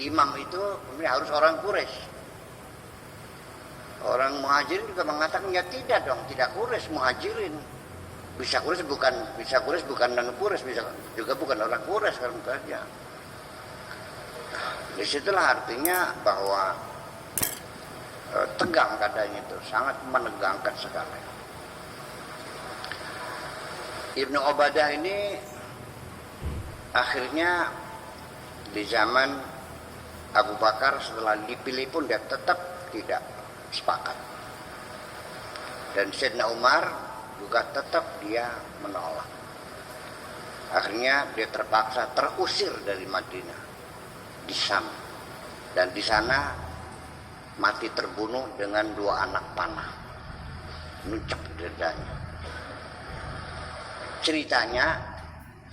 imam itu harus orang Quraisy. Orang Muhajirin juga mengatakan ya tidak dong, tidak Quraisy, Muhajirin. Bisa Quraisy bukan non Quraisy, bisa juga bukan orang Quraisy kan saja. Disitulah artinya bahwa tegang keadaannya itu, sangat menegangkan sekali. Ibnu Ubadah ini akhirnya di zaman Abu Bakar setelah dipilih pun dia tetap tidak sepakat. Dan Sayyidina Umar juga tetap dia menolak. Akhirnya dia terpaksa terusir dari Madinah di Syam. Dan di sana mati terbunuh dengan 2 anak panah. Nuncak dadanya. Ceritanya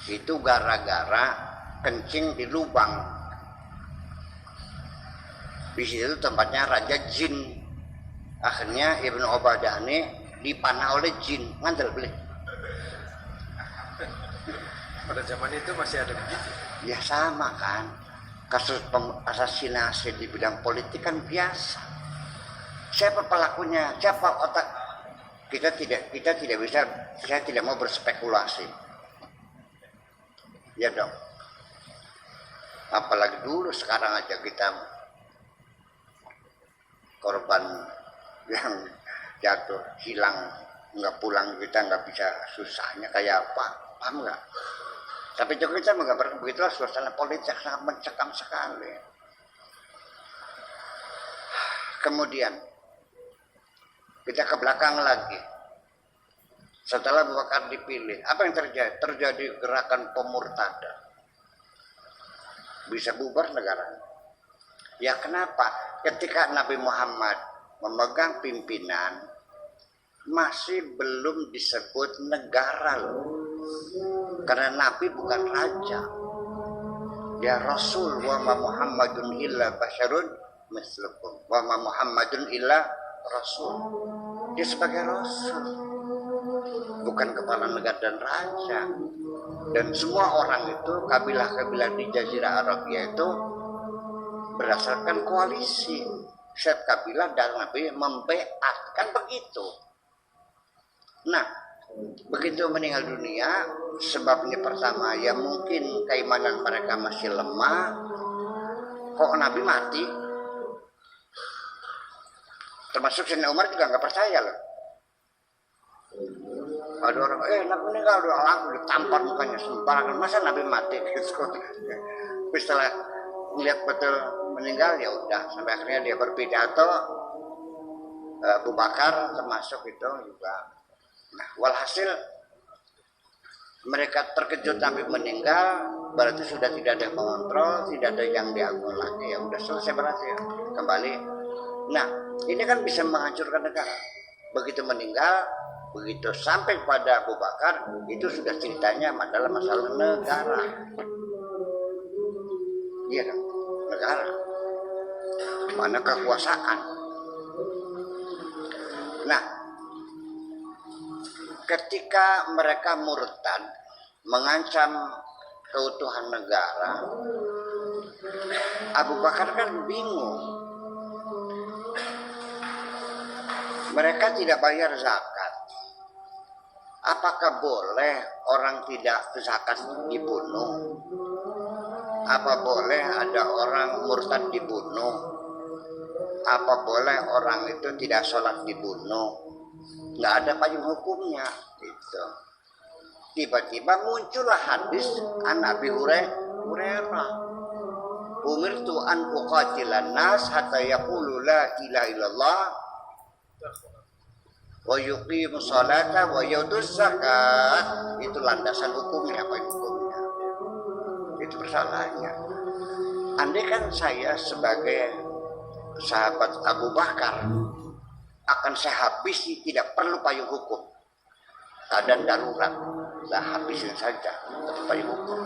itu gara-gara kencing di lubang. Di situ tempatnya Raja Jin. Akhirnya Ibnu Ubadah ini dipanah oleh jin, ngandel beli. Pada zaman itu masih ada begitu? Ya sama kan. Kasus asasinasi di bidang politik kan biasa. Siapa pelakunya? Siapa otak? Kita tidak bisa. Saya tidak mau berspekulasi. Ya dong. Apalagi dulu, sekarang aja kita korban yang jatuh, hilang, nggak pulang, kita nggak bisa, susahnya kayak apa, paham nggak? Tapi juga kita menggambarkan begitulah suasana politik sangat mencekam sekali. Kemudian kita ke belakang lagi. Setelah Abu Bakar dipilih, apa yang terjadi? Terjadi gerakan pemurtadan. Bisa bubar negara. Ya kenapa? Ketika Nabi Muhammad memegang pimpinan, masih belum disebut negara loh. Karena Nabi bukan raja. Ya Rasul, wa ma Muhammadun illa basyarun mislukum. Wa ma Muhammadun illa Rasul. Dia sebagai Rasul, bukan kepala negara dan raja. Dan semua orang itu, kabilah-kabilah di Jazirah Arabia itu berdasarkan koalisi. Setiap kabilah dan Nabi membeat, kan begitu. Nah, begitu meninggal dunia, sebabnya pertama ya mungkin keimanan mereka masih lemah. Kok Nabi mati? Termasuk Sayyidina Umar juga nggak percaya loh. Ada orang, Nabi meninggal udah langsung ditampar mukanya sembarangan, masa Nabi mati? Tapi setelah melihat betul meninggal, ya udah, sampai akhirnya dia berpidato. Abu Bakar termasuk itu juga. Nah, walhasil mereka terkejut Nabi meninggal, berarti sudah tidak ada yang mengontrol, tidak ada yang diagung lagi, ya udah selesai berarti ya. Kembali. Nah, ini kan bisa menghancurkan negara. Begitu meninggal, begitu sampai pada Abu Bakar, itu sudah ceritanya adalah masalah negara. Iya kan? Negara. Mana kekuasaan. Nah, ketika mereka murtad, mengancam keutuhan negara, Abu Bakar kan bingung. Mereka tidak bayar zakat. Apakah boleh orang tidak zakat dibunuh? Apa boleh ada orang murtad dibunuh? Apa boleh orang itu tidak sholat dibunuh? Nggak ada payung hukumnya. Gitu. Tiba-tiba muncullah hadis an Abi Hurairah. Umirtu an uqatilan nas hatta yaqulu la ilaha illallah wa yuqimu sholata wa yutuz zakat. Itu landasan hukumnya, apa hukumnya? Itu persoalannya. Andai kan saya sebagai sahabat Abu Bakar akan saya habisi, tidak perlu payung hukum. Keadaan darurat, saya habisin saja untuk payung hukum.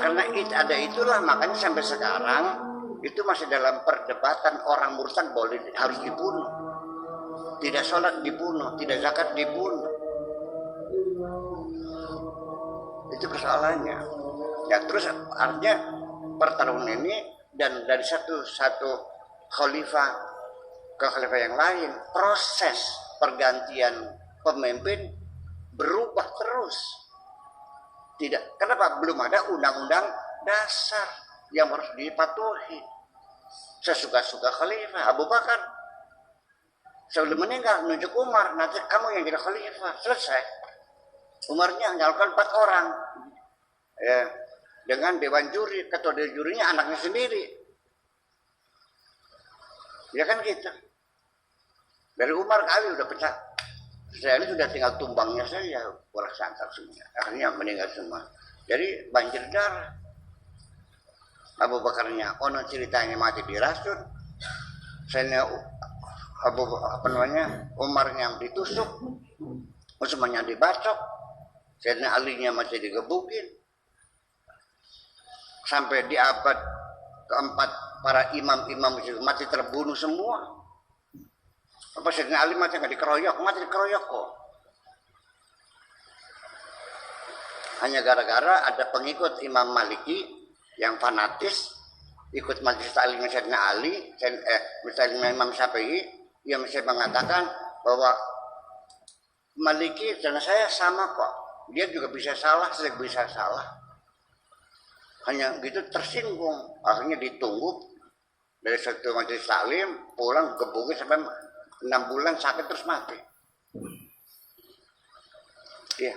Karena ada itulah, makanya sampai sekarang itu masih dalam perdebatan orang murtad boleh harus dibunuh, tidak sholat dibunuh, tidak zakat dibunuh. Itu kesalahannya. Ya terus artinya pertarungan ini, dan dari satu khalifah ke khalifah yang lain, proses pergantian pemimpin berubah terus. Tidak, kenapa? Belum ada undang-undang dasar yang harus dipatuhi. Sesuka-suka khalifah. Abu Bakar sebelum meninggal nunjuk Umar, nanti kamu yang jadi khalifah. Selesai. Umarnya nyalurkan 4 orang. Ya, dengan dewan juri, ketua dewan jurinya anaknya sendiri. Ya kan gitu. Dari Umar ke Ali udah pecah. Saya ini sudah tinggal tumbangnya saja, borak santak semua. Akhirnya meninggal semua. Jadi banjir darah. Abu Bakarnya, konon ceritanya mati dirasut. Saya Umarnya ditusuk, Utsmannya dibacok, Sayyidina Alinya masih digebukin. Sampai di abad keempat para imam-imam itu mati terbunuh semua. Apa Sayyidina Ali mati nggak dikeroyok? Mati dikeroyok kok. Hanya gara-gara ada pengikut Imam Maliki yang fanatis ikut majelis taklim Sayyidina Ali, misalnya Imam Syafi'i, yang bisa mengatakan bahwa Maliki dan saya sama kok. Dia juga bisa salah, saya bisa salah. Hanya gitu tersinggung. Akhirnya ditunggu dari satu majelis taklim pulang gebukin sampai 6 bulan sakit terus mati. Iya.